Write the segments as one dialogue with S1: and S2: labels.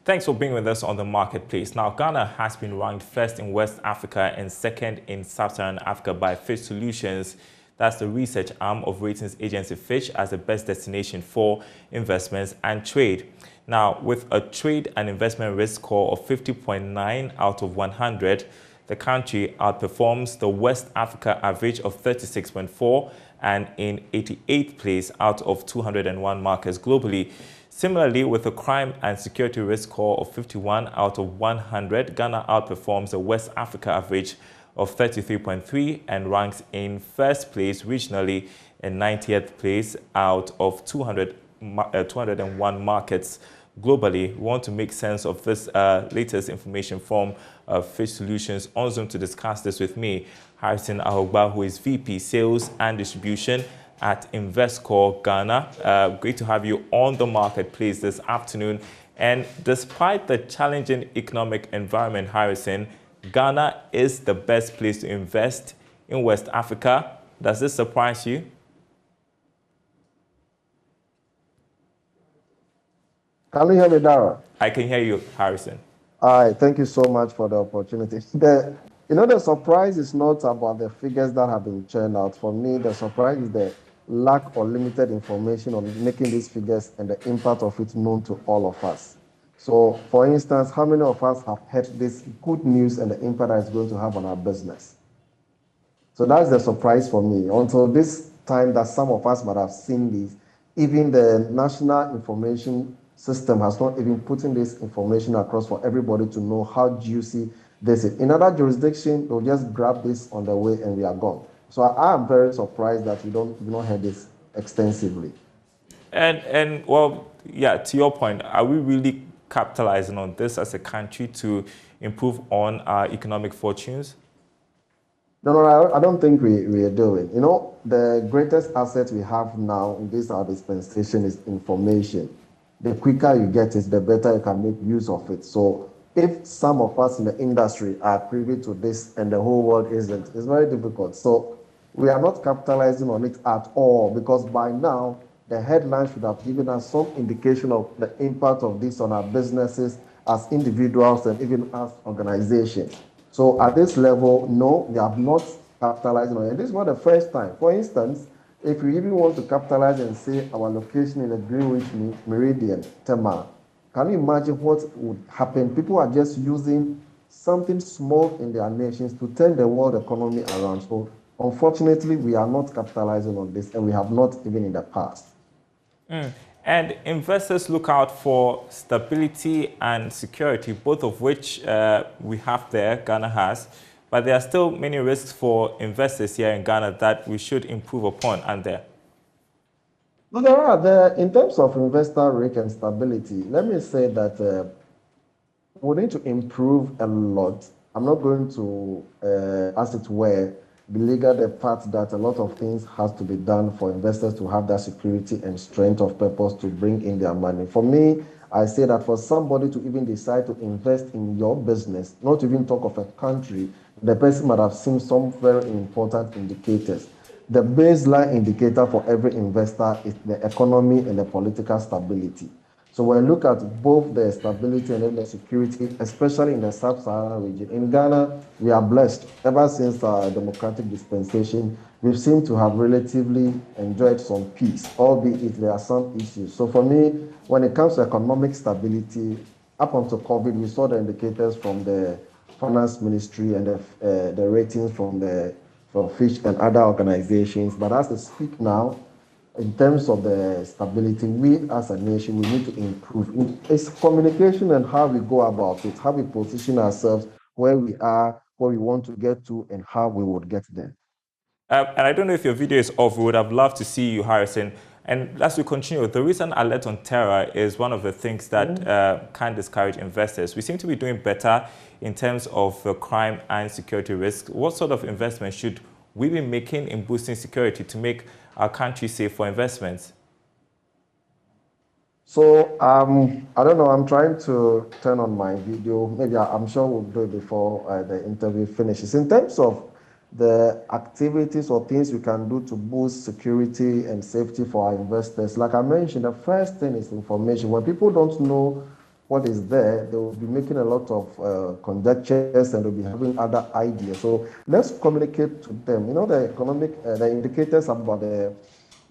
S1: Thanks for being with us on the marketplace. Now, Ghana has been ranked first in West Africa and second in Sub-Saharan Africa by Fitch Solutions. That's the research arm of ratings agency Fitch as the best destination for investments and trade. Now, with a trade and investment risk score of 50.9 out of 100, the country outperforms the West Africa average of 36.4 and in 88th place out of 201 markets globally. Similarly, with a crime and security risk score of 51 out of 100, Ghana outperforms the West Africa average of 33.3 and ranks in first place regionally and 90th place out of 201 markets globally. We want to make sense of this latest information from Fitch Solutions. On Zoom to discuss this with me, Harrison Ahogba, who is VP Sales and Distribution at Investcorp Ghana. Great to have you on the marketplace this afternoon. And despite the challenging economic environment, Harrison, Ghana is the best place to invest in West Africa. Does this surprise you?
S2: Can you hear me, Daryl?
S1: I can hear you, Harrison.
S2: All right, thank you so much for the opportunity. The surprise is not about the figures that have been churned out. For me, the surprise is the lack or limited information on making these figures and the impact of it known to all of us. So, for instance, how many of us have heard this good news and the impact that it's going to have on our business? So that's the surprise for me. Until this time that some of us might have seen this, even the National Information System has not even put in this information across for everybody to know how juicy this is. In other jurisdictions, they'll just grab this on the way and we are gone. So I am very surprised that we don't hear this extensively.
S1: And well, yeah, to your point, are we really capitalizing on this as a country to improve on our economic fortunes?
S2: No, I don't think we are doing. The greatest asset we have now in this our dispensation is information. The quicker you get it, the better you can make use of it. So if some of us in the industry are privy to this and the whole world isn't, it's very difficult. So we are not capitalizing on it at all, because by now the headline should have given us some indication of the impact of this on our businesses as individuals and even as organizations. So at this level, no, we have not capitalized on it. And this is not the first time. For instance, if we even want to capitalize and say our location in the Greenwich Meridian, Tema, can you imagine what would happen? People are just using something small in their nations to turn the world economy around. So unfortunately, we are not capitalizing on this, and we have not even in the past.
S1: And investors look out for stability and security, both of which we have there, Ghana has. But there are still many risks for investors here in Ghana that we should improve upon, aren't there?
S2: No, there are. In terms of investor risk and stability, let me say that we need to improve a lot. I'm not going to, as it were, belabor the fact that a lot of things has to be done for investors to have that security and strength of purpose to bring in their money. For me, I say that for somebody to even decide to invest in your business, not even talk of a country, the person might have seen some very important indicators. The baseline indicator for every investor is the economy and the political stability. So when we look at both the stability and then the security, especially in the sub-Saharan region, in Ghana, we are blessed. Ever since our democratic dispensation, we've seemed to have relatively enjoyed some peace, albeit there are some issues. So for me, when it comes to economic stability, up until COVID, we saw the indicators from the Finance Ministry and the ratings from Fitch and other organizations. But as we speak now, in terms of the stability, we as a nation, we need to improve. It's communication and how we go about it, how we position ourselves, where we are, where we want to get to, and how we would get there.
S1: And I don't know if your video is off. We would have loved to see you, Harrison. And as we continue, the recent alert on terror is one of the things that can discourage investors. We seem to be doing better in terms of crime and security risk. What sort of investment should we be making in boosting security to make our country safe for investments?
S2: So, I don't know, I'm trying to turn on my video. Maybe I'm sure we'll do it before the interview finishes. In terms of the activities or things we can do to boost security and safety for our investors, like I mentioned, the first thing is information. When people don't know what is there, they will be making a lot of conjectures and they'll be having other ideas. So let's communicate to them. You know, the economic, the indicators about the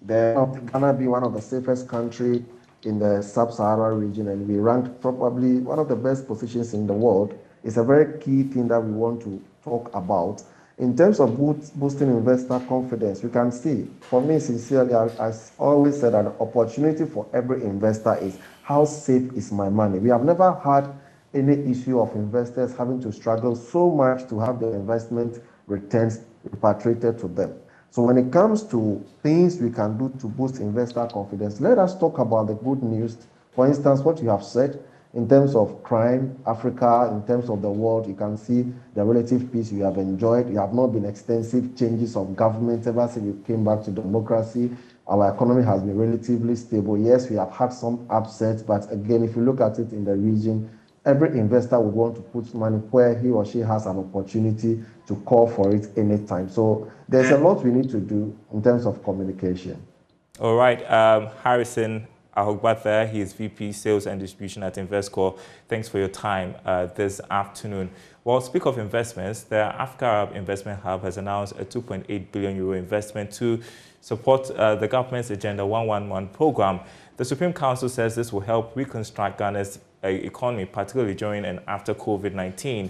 S2: Ghana being one of the safest country in the sub-Saharan region, and we ranked probably one of the best positions in the world. It's a very key thing that we want to talk about. In terms of boosting investor confidence, you can see, for me, sincerely, I always said an opportunity for every investor is how safe is my money. We have never had any issue of investors having to struggle so much to have their investment returns repatriated to them. So when it comes to things we can do to boost investor confidence, let us talk about the good news. For instance, what you have said in terms of crime, Africa, in terms of the world, you can see the relative peace we have enjoyed. There have not been extensive changes of government ever since we came back to democracy. Our economy has been relatively stable. Yes, we have had some upsets, but again, if you look at it in the region, every investor would want to put money where he or she has an opportunity to call for it anytime. So there's a lot we need to do in terms of communication.
S1: All right, Harrison Ahogbatha, he is VP Sales and Distribution at Investcorp. Thanks for your time this afternoon. Well, speak of investments, the Africa Arab Investment Hub has announced a 2.8 billion euro investment to support the government's Agenda 111 program. The Supreme Council says this will help reconstruct Ghana's economy, particularly during and after COVID-19.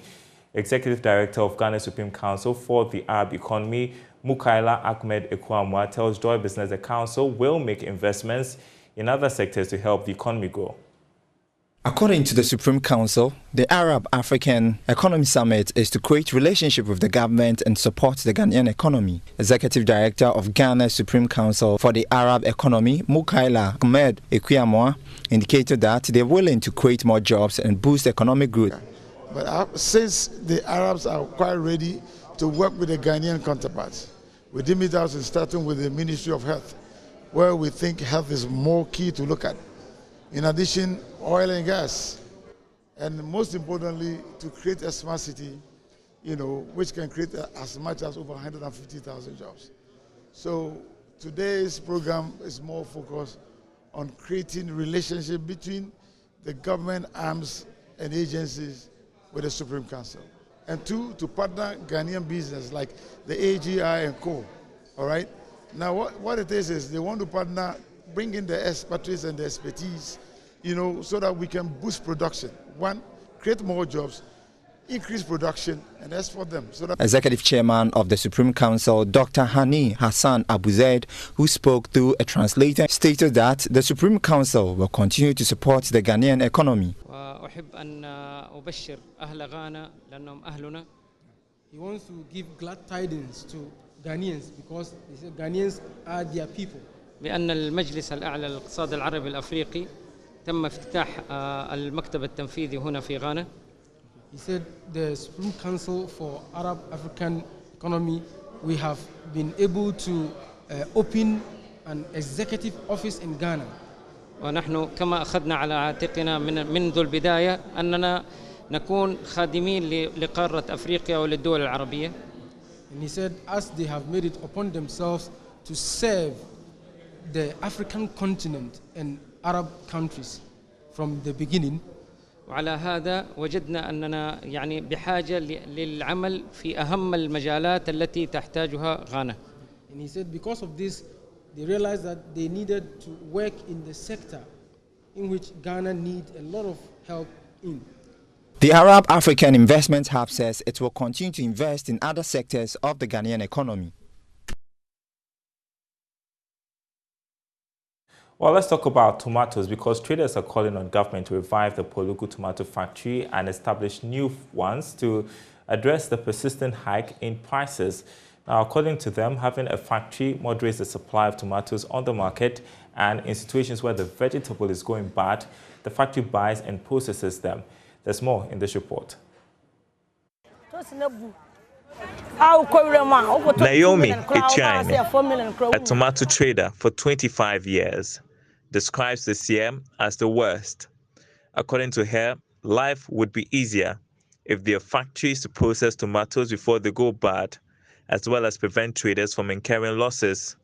S1: Executive Director of Ghana Supreme Council for the Arab Economy, Mukaila Ahmed Ekwamwa, tells Joy Business the Council will make investments in other sectors to help the economy grow.
S3: According to the Supreme Council, the Arab African Economy Summit is to create relationship with the government and support the Ghanaian economy. Executive Director of Ghana Supreme Council for the Arab Economy, Mukaila Ahmed Ekwamwa, indicated that they're willing to create more jobs and boost economic growth.
S4: But since the Arabs are quite ready to work with the Ghanaian counterparts, we deem it out starting with the Ministry of Health, where we think health is more key to look at. In addition, oil and gas, and most importantly, to create a smart city, which can create as much as over 150,000 jobs. So today's program is more focused on creating relationship between the government arms and agencies with the Supreme Council. And two, to partner Ghanaian business like the AGI and Co. All right? Now, what it is they want to partner, bring in the expertise and the expertise, so that we can boost production. One, create more jobs, increase production, and export them. So that
S3: Executive Chairman of the Supreme Council, Dr. Hani Hassan Abu Zaid, who spoke through a translator, stated that the Supreme Council will continue to support the Ghanaian economy.
S5: He wants to give glad tidings to Ghanaians because he said Ghanaians are their people.
S6: بأن المجلس الأعلى للاقتصاد العربي الأفريقي تم افتتاح المكتب التنفيذي هنا في غانا.
S5: He said the Supreme Council for Arab African Economy, we have been able to open an executive office in Ghana.
S6: ونحن كما أخذنا على عاتقنا منذ البداية أننا نكون خادمين لقارة أفريقيا وللدول العربية.
S5: And he said, as they have made it upon themselves to serve the African continent and Arab countries from the beginning.
S6: وعلى هذا وجدنا أننا بحاجة للعمل في أهم المجالات التي تحتاجها غانا.
S5: And he said because of this, they realized that they needed to work in the sector in which Ghana needs a lot of help in.
S3: The Arab African Investment Hub says it will continue to invest in other sectors of the Ghanaian economy.
S1: Well, let's talk about tomatoes because traders are calling on government to revive the Poluku tomato factory and establish new ones to address the persistent hike in prices. Now, according to them, having a factory moderates the supply of tomatoes on the market, and in situations where the vegetable is going bad, the factory buys and processes them. There's more in this report.
S7: Naomi Etiane, a tomato trader for 25 years, describes this year as the worst. According to her, life would be easier if there are factories to process tomatoes before they go bad, as well as prevent traders from incurring losses.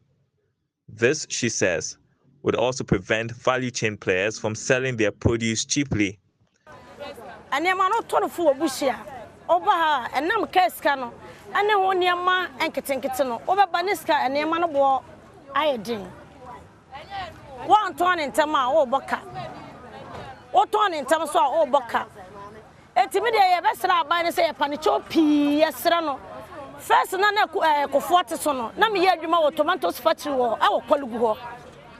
S7: This, she says, would also prevent value chain players from selling their produce cheaply.
S8: and your man not told for Bushia. Over her, and Nam Cascano, and then 1 year ma and Katinkitano, over Baniska, and your man of war, I drink. 1 ton in Tama, oh, Boca. O ton in Tamaso, oh, Boca. Etimedia, best by and say a panicho P. Yes, Rano. First, Nana Coforte sono. Nami year you more tomatoes factory war, our Colugo.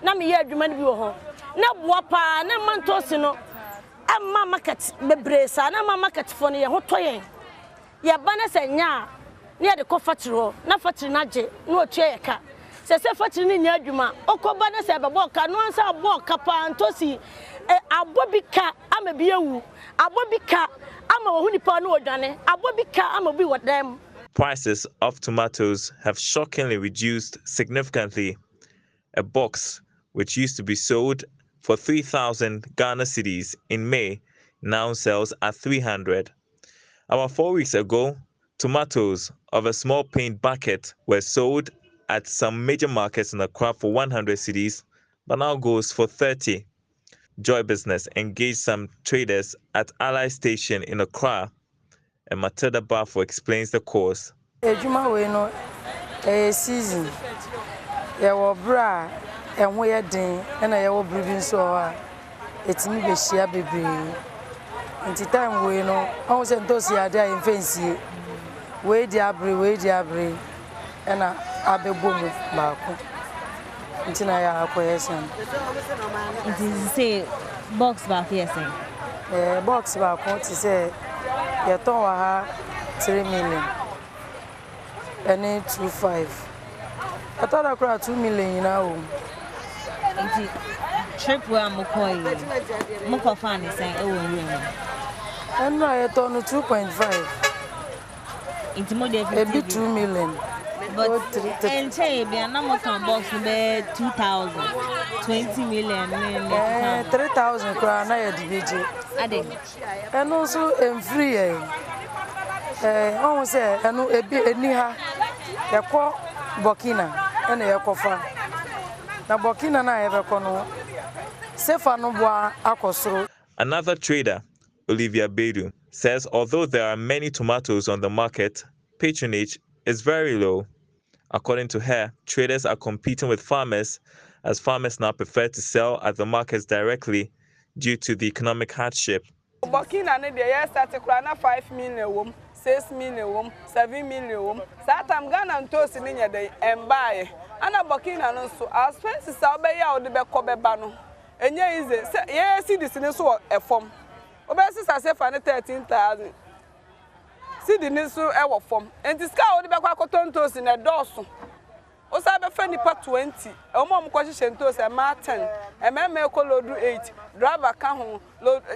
S8: Nami year you man view. Na wapa, na mantosino. A market, bebresa, na market for near Hotoye. Ya banners and ya near the cofatro, na fatrinaje, no chair car. Says a fatrin in Yaduma, Oko banners have a walk, and once I walk up and tossy. A bobby cat, I'm a beau. A bobby cat, I'm a hunipano, Danny. A bobby cat, I'm a be what them.
S7: Prices of tomatoes have shockingly reduced significantly. A box, which used to be sold for 3,000 Ghana cedis in May, now sells at 300. About 4 weeks ago, tomatoes of a small paint bucket were sold at some major markets in Accra for 100 cedis, but now goes for 30. Joy Business engaged some traders at Ally Station in Accra, and Matilda Bafo explains the cause.
S9: Ejuma we no season. Ya wo bra enwo ye den na ya wo bribi so a etimi be hia bebre. Nti time we no on se ntosi ade a mfensie. We di abre na abebomu baako. Nti na ya akoyesan.
S10: It is say box back yesan.
S9: Box baako ti say ya ton wa ha 3 million. Any 25. I thought I could 2 million now.
S10: Trip where I'm going. Moko fan is saying, oh,
S9: and I thought 2.5.
S10: It's more than
S9: a bit 2 million.
S10: But and say, be a number of box be 2,000, 20 million,
S9: 3,000 crown. I had the and also in free. Almost say, I know a bit near a call Burkina and a cofa. Now Burkina and I have a cono. Sefanoboa Akosro.
S7: Another trader, Olivia Bedu, says although there are many tomatoes on the market, patronage is very low. According to her, traders are competing with farmers, as farmers now prefer to sell at the markets directly due to the economic hardship.
S11: Burkina ne de yes started krana 5 million 6 million 7 million satam Ghana ntosi ne nya dey embaye ana Burkina no so expenses obey ya ode be kobeba no enye ize ye cedis ne so efom obey sisa se fa ne 13,000 cedi ne so e wo fom enti ska ode be kwa akotontosi ne doso o sa be fa nipa 20 omo mo kwa hihye ntosi ma 10 ememe ko lodu 8 driver ka ho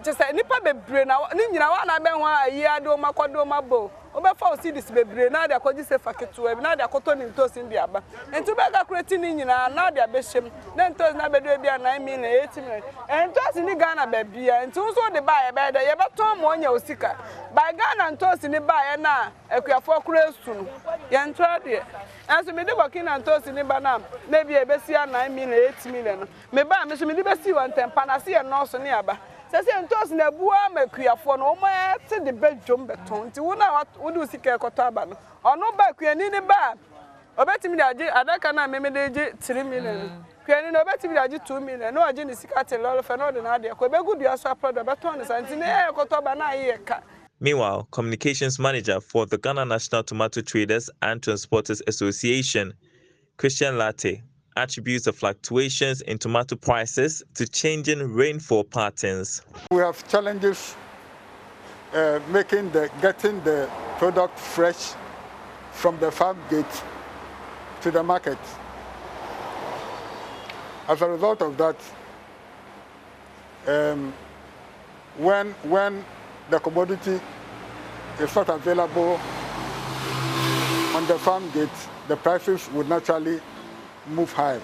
S11: chese nipa bebre na ni nyina wa na be ho ayi ade o makodo mabo o be fa o cedis bebre na de akoji se faketu na de akoto ni ntosi ndi aba enti be ga kreti ni nyina na de abehjem na ntosi na be do bia 9 million 8 million ntosi ni Ghana be bia enti so de ba ye be de ye be ton mo nya osika ba Ghana ntosi ni ba ye na akuafo kura esu no ye ntra de anso me de Burkina ntosi ni ba na bia be si 9 million 8 million me ba me so me de be si 110 na se ye no so ni aba sese ntosi na bua makuafo no mo te de bedwom beton nti wo na wo de usika ekoto aba no ono ba kuani ni ba obetimi de age adaka na me de age 3 million kuani no obetimi de age 2 million no age ni sika te lolo fe no de na de ko be gudu aso product beton so nti na ekoto aba na ye ka.
S7: Meanwhile, communications manager for the Ghana National Tomato Traders and Transporters Association, Christian Latte, attributes the fluctuations in tomato prices to changing rainfall patterns.
S12: We have challenges getting the product fresh from the farm gate to the market. As a result of that, when the commodity is not available on the farm gate, the prices would naturally move higher.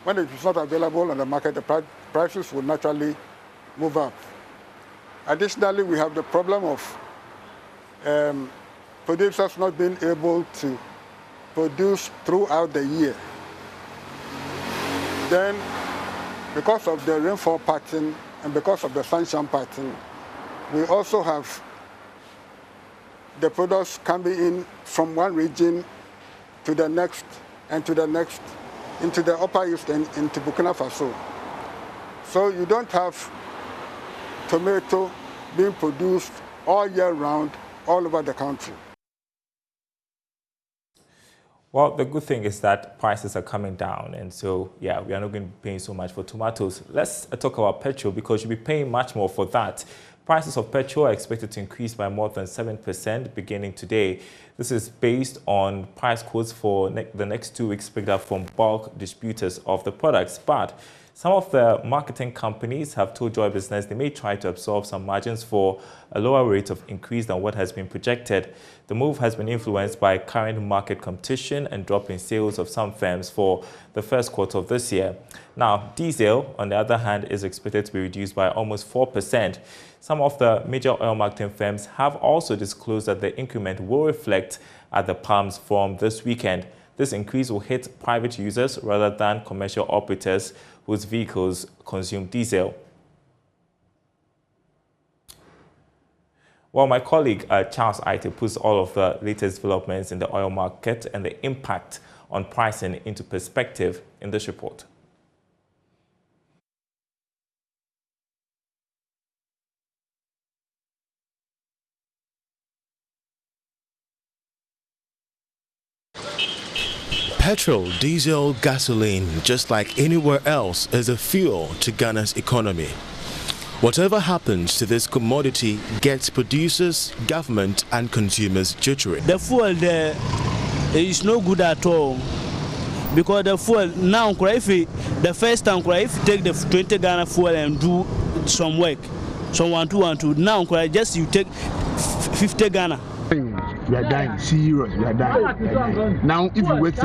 S12: When it is not available on the market, the prices will naturally move up. Additionally, we have the problem of producers not being able to produce throughout the year. Then, because of the rainfall pattern and because of the sunshine pattern, We also have the products coming in from one region to the next and to the next, into the Upper East and into Burkina Faso. So you don't have tomato being produced all year round all over the country.
S1: Well, the good thing is that prices are coming down, and so, yeah, we are not going to be paying so much for tomatoes. Let's talk about petrol, because you'll be paying much more for that. Prices of petrol are expected to increase by more than 7% beginning today. This is based on price quotes for the next 2 weeks picked up from bulk distributors of the products. But some of the marketing companies have told Joy Business they may try to absorb some margins for a lower rate of increase than what has been projected. The move has been influenced by current market competition and drop in sales of some firms for the first quarter of this year. Now, diesel, on the other hand, is expected to be reduced by almost 4%. Some of the major oil marketing firms have also disclosed that the increment will reflect at the pumps from this weekend. This increase will hit private users rather than commercial operators whose vehicles consume diesel. Well, my colleague Charles Aite puts all of the latest developments in the oil market and the impact on pricing into perspective in this report.
S13: Petrol, diesel, gasoline, just like anywhere else, is a fuel to Ghana's economy. Whatever happens to this commodity gets producers, government and consumers jittery.
S14: The fuel there is no good at all, because the fuel now, if the first time, if you take the 20 Ghana fuel and do some work, some 1-2, now just you take 50 Ghana.
S15: You are dying, serious, you are dying. Now, if you wait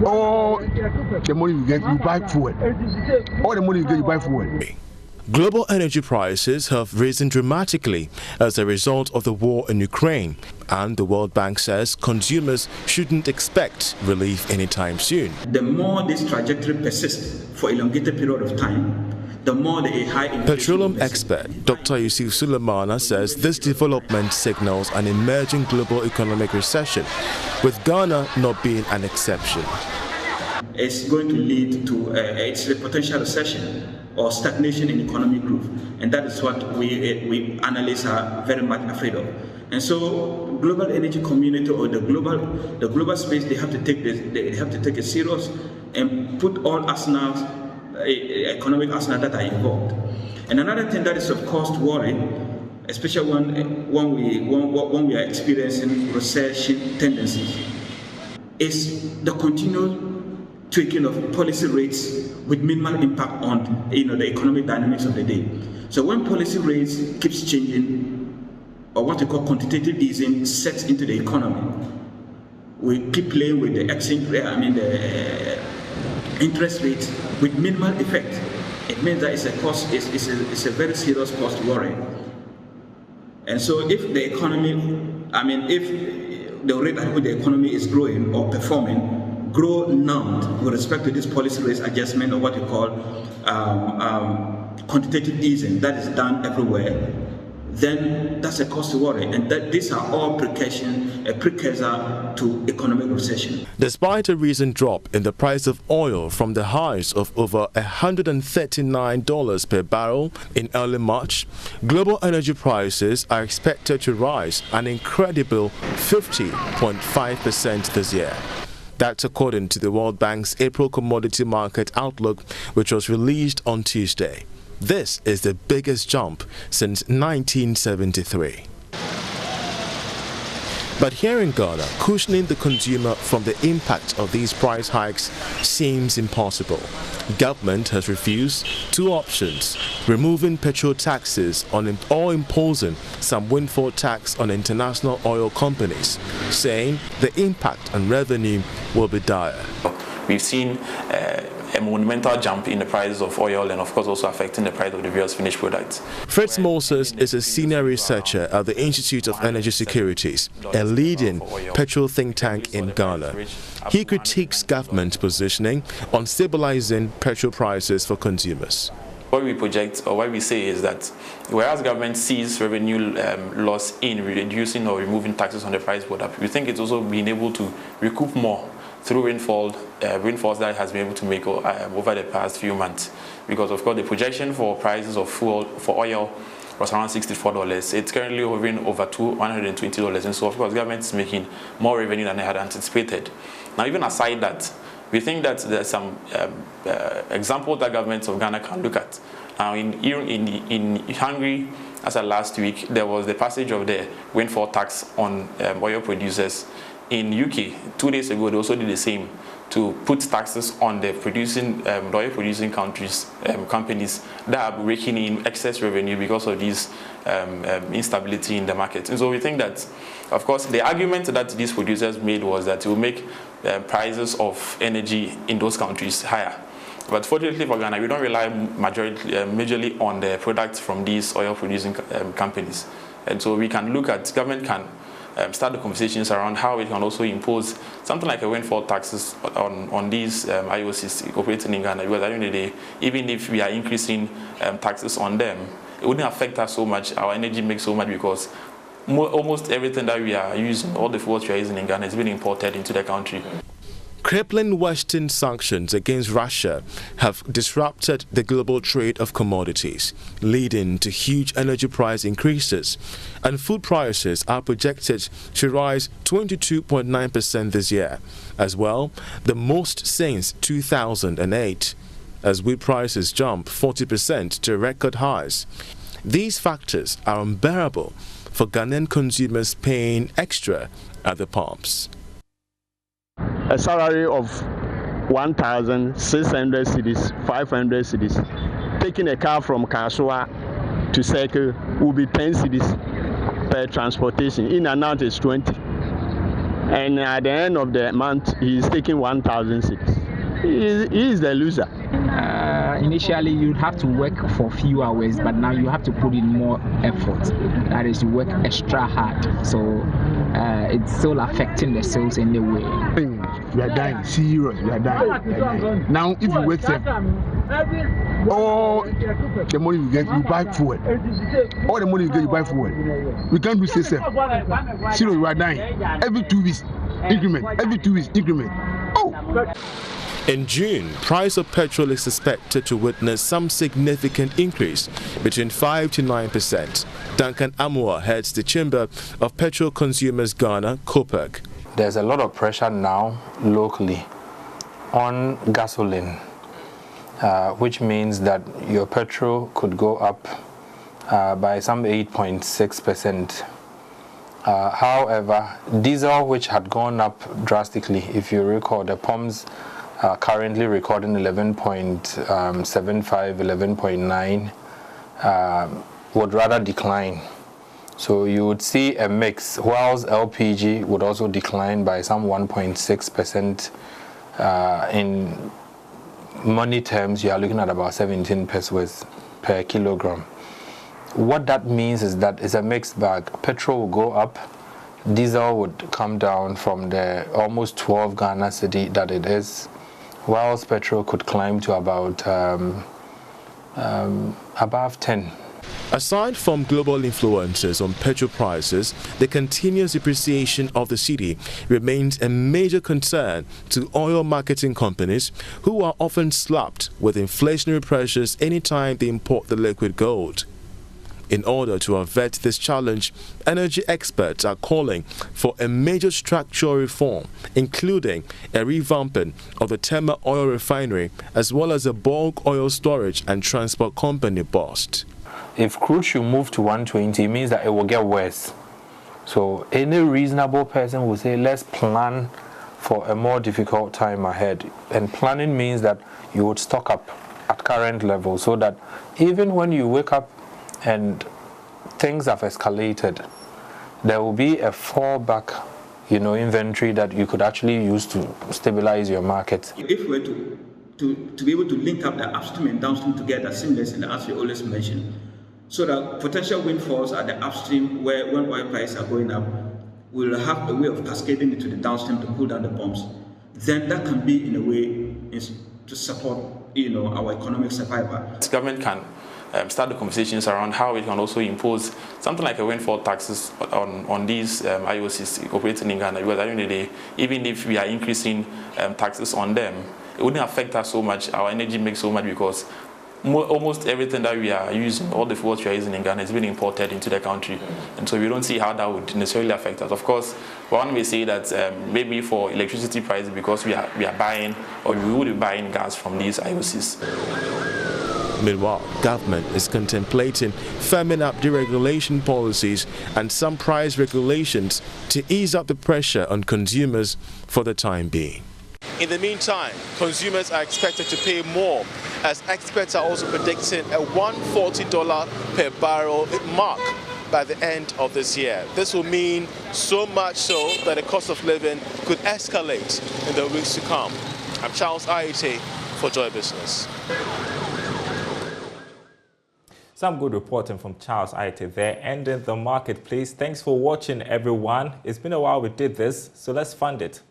S15: all the money you get, you buy fuel. All the money you get, you buy fuel.
S13: Global energy prices have risen dramatically as a result of the war in Ukraine, and the World Bank says consumers shouldn't expect relief anytime soon.
S16: The more this trajectory persists for an elongated period of time, the more the high inflation.
S13: Petroleum expert Dr. Yusuf Sulemana says this development signals an emerging global economic recession, with Ghana not being an exception.
S16: It's going to lead to a potential recession or stagnation in economic growth, and that is what we analysts are very much afraid of. And so, global energy community or the global space, they have to take this. They have to take it serious and put all arsenals, economic arsenal that are involved. And another thing that is of course worrying, especially when we are experiencing recession tendencies, is the continued tweaking of policy rates with minimal impact on the economic dynamics of the day. So when policy rates keeps changing, or what we call quantitative easing sets into the economy, we keep playing with the exchange rate, the interest rate with minimal effect. It means that it's a very serious cost worry. And so if the economy, if the rate at which the economy is growing or performing grow numbed with respect to this policy rate adjustment, or what you call quantitative easing that is done everywhere, then that's a cause to worry, and that these are all a precursor to economic recession.
S13: Despite a recent drop in the price of oil from the highs of over $139 per barrel in early March, global energy prices are expected to rise an incredible 50.5% this year. That's according to the World Bank's April Commodity Market Outlook, which was released on Tuesday. This is the biggest jump since 1973. But here in Ghana, cushioning the consumer from the impact of these price hikes seems impossible. Government has refused two options: removing petrol taxes or imposing some windfall tax on international oil companies, saying the impact on revenue will be dire.
S17: We've seen a monumental jump in the prices of oil, and of course also affecting the price of the various finished products.
S13: Fritz Moses is a senior researcher at the Institute of Energy Securities, a leading petrol think tank in Ghana. He critiques government positioning on stabilizing petrol prices for consumers.
S17: what we project or what we say is that whereas government sees revenue loss in reducing or removing taxes on the price board up, we think it's also been able to recoup more through rainfalls that it has been able to make over the past few months. Because of course the projection for prices of fuel, for oil, was around $64. It's currently hovering over $120, and so of course government is making more revenue than they had anticipated. Now, even aside that, we think that there's some examples that governments of Ghana can look at. Now, in Hungary, as of last week, there was the passage of the windfall tax on oil producers. In UK, 2 days ago, they also did the same to put taxes on the oil producing countries, companies that are raking in excess revenue because of this instability in the market. And so we think that, of course, the argument that these producers made was that it will make prices of energy in those countries higher. But fortunately for Ghana, we don't rely majorly on the products from these oil producing companies. And so we can look at, government can start the conversations around how it can also impose something like a windfall taxes on these IOCs operating in Ghana. Because at the end of the day, even if we are increasing taxes on them, it wouldn't affect us so much. Our energy makes so much because almost everything that we are using, all the fuels we are using in Ghana, is being imported into the country.
S13: Crippling Western sanctions against Russia have disrupted the global trade of commodities, leading to huge energy price increases, and food prices are projected to rise 22.9% this year, as well, the most since 2008, as wheat prices jump 40% to record highs. These factors are unbearable for Ghanaian consumers paying extra at the pumps.
S18: A salary of 1,600 cedis, 500 cedis. Taking a car from Kasua to Circle will be 10 cedis per transportation. In and out is 20. And at the end of the month, he is taking 1,000 cedis. He is the loser.
S19: Initially, you'd have to work for few hours, but now you have to put in more effort. That is, you work extra hard. So it's still affecting the sales in the way.
S15: We are dying, serious, we are dying. Now, if you work all the money you get, you buy fuel. All the money you get, you buy fuel. We can't do system. Serious, we are dying. Every 2 weeks, increment. Every 2 weeks, increment. Oh!
S13: In June, price of petrol is expected to witness some significant increase, between 5 to 9%. Duncan Amua heads the Chamber of Petrol Consumers Ghana, COPEG.
S20: There's a lot of pressure now locally on gasoline, which means that your petrol could go up by some 8.6%. However, diesel, which had gone up drastically, if you recall, the pumps currently recording 11.75, 11.9, would rather decline. So you would see a mix, whilst LPG would also decline by some 1.6%. In money terms, you are looking at about 17 pesos per kilogram. What that means is that it's a mixed bag. Petrol will go up, diesel would come down from the almost 12 Ghana cedi that it is, whilst petrol could climb to about above 10.
S13: Aside from global influences on petrol prices, the continuous depreciation of the cedi remains a major concern to oil marketing companies, who are often slapped with inflationary pressures anytime they import the liquid gold. In order to avert this challenge, energy experts are calling for a major structural reform, including a revamping of the Tema oil refinery, as well as a bulk oil storage and transport company bust.
S20: If crude should move to 120, it means that it will get worse. So any reasonable person will say, let's plan for a more difficult time ahead. And planning means that you would stock up at current level, so that even when you wake up and things have escalated, there will be a fallback, inventory that you could actually use to stabilize your market.
S16: If we're to be able to link up the upstream and downstream together seamlessly, as we always mention, so that potential windfalls at the upstream, where when oil prices are going up, we'll have a way of cascading it to the downstream to pull down the pumps. Then that can be in a way to support our economic survival.
S17: The government can start the conversations around how it can also impose something like a windfall taxes on these IOCs operating in Ghana, because at the end of the day, even if we are increasing taxes on them, it wouldn't affect us so much, our energy makes so much, because almost everything that we are using, all the fuels we are using in Ghana, is being imported into the country. And so we don't see how that would necessarily affect us. Of course, one may say that maybe for electricity prices, because we are buying, or we would be buying gas from these IOCs.
S13: Meanwhile, government is contemplating firming up deregulation policies and some price regulations to ease up the pressure on consumers for the time being. In the meantime, consumers are expected to pay more, as experts are also predicting a $140 per barrel mark by the end of this year. This will mean so much so that the cost of living could escalate in the weeks to come. I'm Charles Aite for Joy Business.
S1: Some good reporting from Charles Aite there, ending the marketplace. Thanks for watching, everyone. It's been a while we did this, so let's fund it.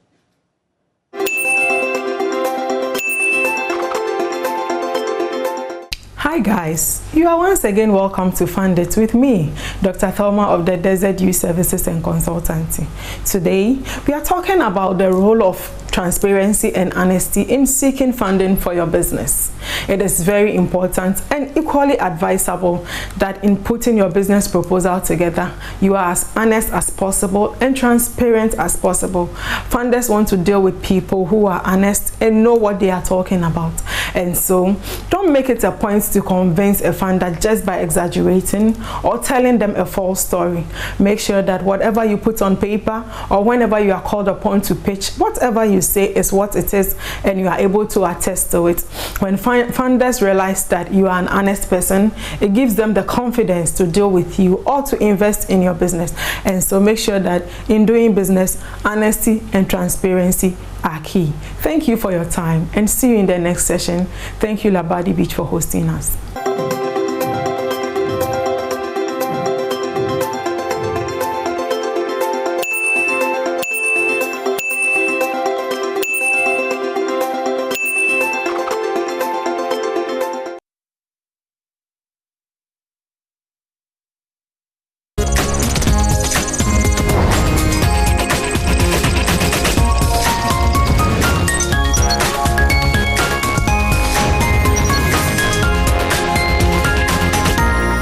S21: Hi guys, you are once again welcome to Fund It with me, Dr. Thelma of the Desert Youth Services and Consultancy. Today, we are talking about the role of transparency and honesty in seeking funding for your business. It is very important and equally advisable that in putting your business proposal together, you are as honest as possible and transparent as possible. Funders want to deal with people who are honest and know what they are talking about. And so, don't make it a point to convince a funder just by exaggerating or telling them a false story. Make sure that whatever you put on paper or whenever you are called upon to pitch, whatever you say is what it is and you are able to attest to it. When funders realize that you are an honest person, it gives them the confidence to deal with you or to invest in your business. And so make sure that in doing business, honesty and transparency are key. Thank you for your time and see you in the next session. Thank you, Labadi Beach, for hosting us.